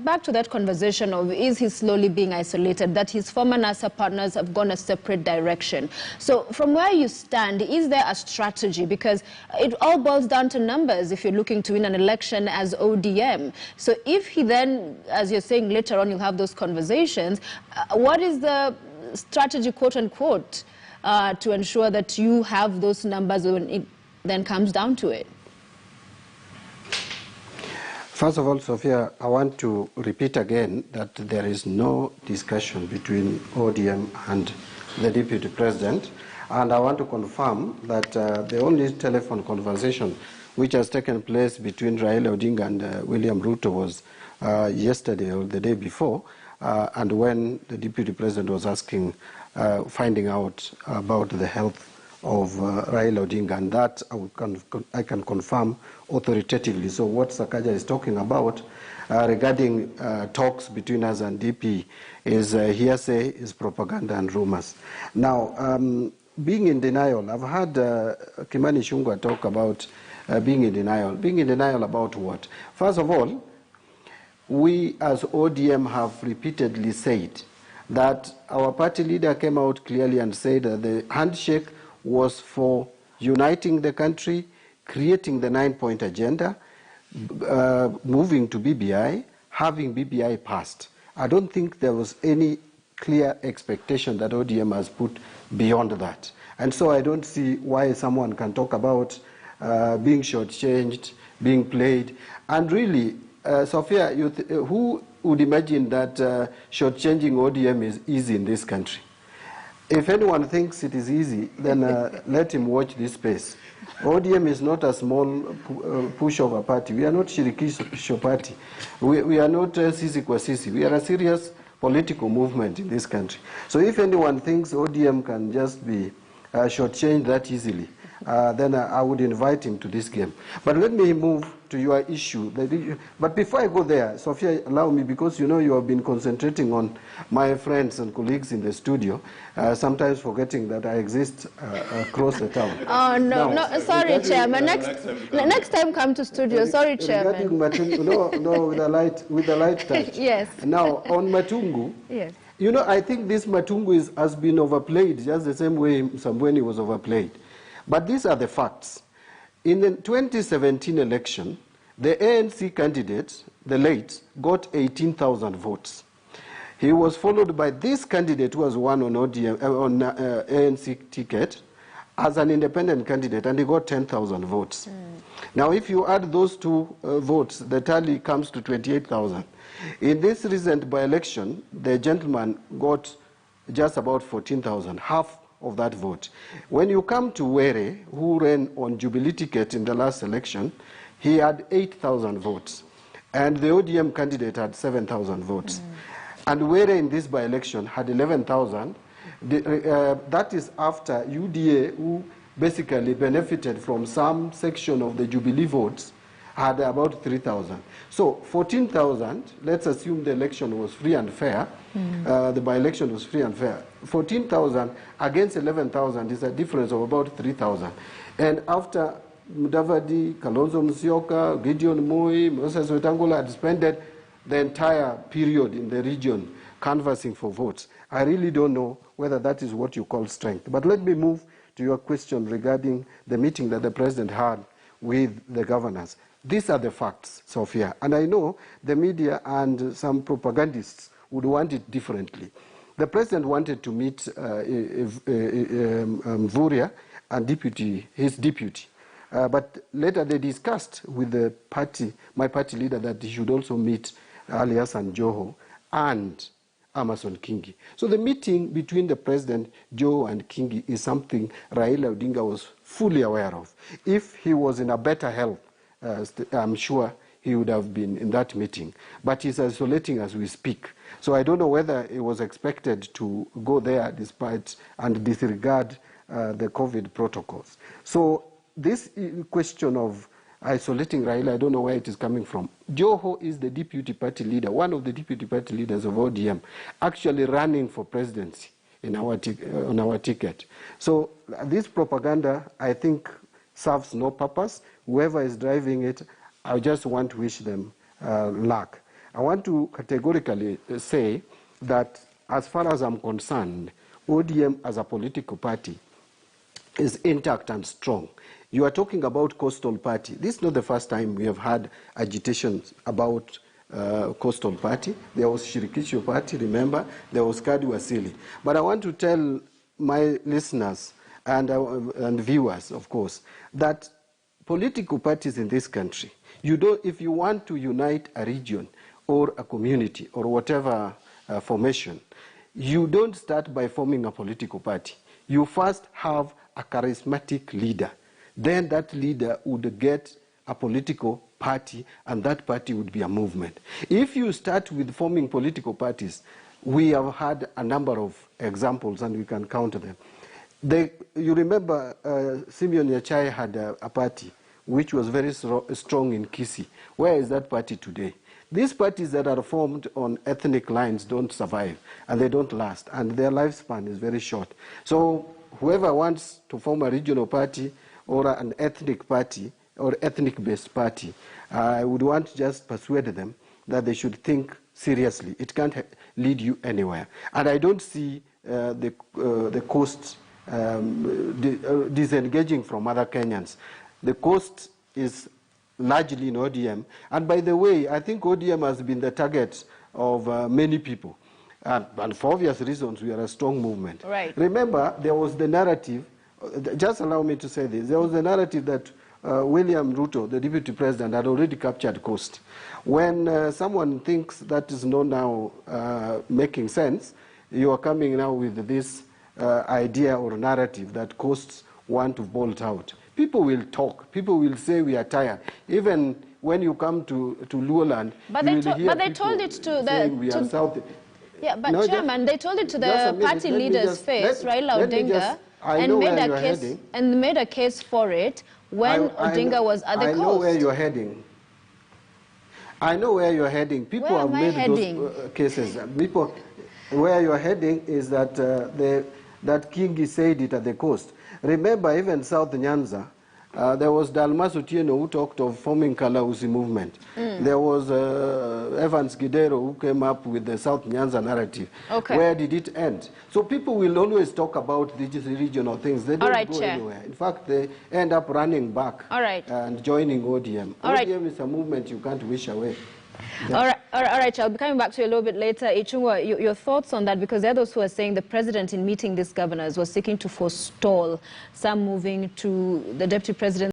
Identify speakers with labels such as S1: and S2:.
S1: back to that conversation of is he slowly being isolated, that his former NASA partners have gone a separate direction. So from where you stand, is there a strategy? Because it all boils down to numbers if you're looking to win an election as ODM. So if he then, as you're saying, later on you'll have those conversations, what is the strategy, quote unquote, to ensure that you have those numbers when it then comes down to it?
S2: First of all, Sophia, I want to repeat again that there is no discussion between ODM and the Deputy President. And I want to confirm that the only telephone conversation which has taken place between Raila Odinga and William Ruto was yesterday or the day before, and when the Deputy President was asking, finding out about the health of Raila Odinga, and that I can confirm authoritatively. So what Sakaja is talking about regarding talks between us and DP is hearsay, is propaganda and rumors. Now, being in denial, I've heard Kimani Ichung'wah talk about being in denial. Being in denial about what? First of all, we as ODM have repeatedly said that our party leader came out clearly and said that the handshake was for uniting the country, creating the 9-point agenda, moving to BBI, having BBI passed. I don't think there was any clear expectation that ODM has put beyond that. And so I don't see why someone can talk about being shortchanged, being played. And really, Sophia, who would imagine that shortchanging ODM is easy in this country? If anyone thinks it is easy, then let him watch this space. ODM is not a small pushover party. We are not Shirikisho party. We are not Sisi kwa Sisi. We are a serious political movement in this country. So if anyone thinks ODM can just be shortchanged that easily, then I would invite him to this game. But let me move to your issue. But before I go there, Sophia, allow me, because you know you have been concentrating on my friends and colleagues in the studio, sometimes forgetting that I exist across the town.
S1: Oh, no, no, sorry, Chairman. Next time come to studio. Sorry, Chairman.
S2: No, with the light touch.
S1: Yes.
S2: Now, on Matungu,
S1: yes.
S2: You know, I think this Matungu has been overplayed just the same way Msambweni was overplayed. But these are the facts. In the 2017 election, the ANC candidate, the late, got 18,000 votes. He was followed by this candidate who was won on ANC ticket as an independent candidate, and he got 10,000 votes. Now, if you add those two votes, the tally comes to 28,000. In this recent by-election, the gentleman got just about 14,000, half of that vote. When you come to Were, who ran on Jubilee ticket in the last election, he had 8,000 votes. And the ODM candidate had 7,000 votes. And Were in this by-election had 11,000. That is after UDA, who basically benefited from some section of the Jubilee votes, had about 3,000. So 14,000, let's assume the election was free and fair, the by-election was free and fair. 14,000 against 11,000 is a difference of about 3,000. And after Mudavadi, Kalonzo Musyoka, Gideon Moi, Moses Wetangula had spent the entire period in the region canvassing for votes, I really don't know whether that is what you call strength. But let me move to your question regarding the meeting that the president had with the governors. These are the facts, Sophia. And I know the media and some propagandists would want it differently. The president wanted to meet Mvurya and his deputy. But later they discussed with the party, my party leader, that he should also meet Alias and Joho and Amason Kingi. So the meeting between the president, Joho, and Kingi is something Raila Odinga was fully aware of. If he was in a better health, I'm sure he would have been in that meeting. But he's isolating as we speak. So I don't know whether it was expected to go there despite and disregard the COVID protocols. So this question of isolating Raila, I don't know where it is coming from. Joho is the deputy party leader, one of the deputy party leaders of ODM, actually running for presidency in on our ticket. So this propaganda, I think, serves no purpose. Whoever is driving it, I just want to wish them luck. I want to categorically say that as far as I'm concerned, ODM as a political party is intact and strong. You are talking about coastal party. This is not the first time we have had agitations about coastal party. There was Shirikisho party, remember? There was Kadi Wasili. But I want to tell my listeners and viewers, of course, that political parties in this country, if you want to unite a region or a community or whatever formation, you don't start by forming a political party. You first have a charismatic leader. Then that leader would get a political party, and that party would be a movement. If you start with forming political parties, we have had a number of examples, and we can count them. You remember Simeon Yachai had a party which was very strong in Kisii. Where is that party today? These parties that are formed on ethnic lines don't survive, and they don't last, and their lifespan is very short. So whoever wants to form a regional party or an ethnic party or ethnic-based party, I would want to just persuade them that they should think seriously. It can't lead you anywhere. And I don't see the coast disengaging from other Kenyans. The coast is largely in ODM. And by the way, I think ODM has been the target of many people. And for obvious reasons, we are a strong movement.
S1: Right.
S2: Remember, there was the narrative, just allow me to say this, there was the narrative that William Ruto, the deputy president, had already captured coast. When someone thinks that is not now making sense, you are coming now with this idea or narrative that coasts want to bolt out. People will talk. People will say we are tired. Even when you come to Luoland,
S1: but they told it to the
S2: South.
S1: Yeah, but no, Chairman, they told it to the party leader's face, Raila Odinga, and made a case for it when Odinga was at the coast.
S2: I know where you're heading. I know where you're heading. People have made those cases. People, where you're heading is that that Kingi said it at the coast. Remember, even South Nyanza, there was Dalmas Otieno who talked of forming Kalauzi movement. There was Evans Gidero who came up with the South Nyanza narrative.
S1: Okay.
S2: Where did it end? So people will always talk about these regional things. They don't go anywhere. In fact, they end up running back and joining ODM. ODM is a movement you can't wish away.
S1: Yes. All right, I'll be coming back to you a little bit later. Ichungwa, your thoughts on that, because there are those who are saying the president in meeting these governors was seeking to forestall some moving to the deputy president.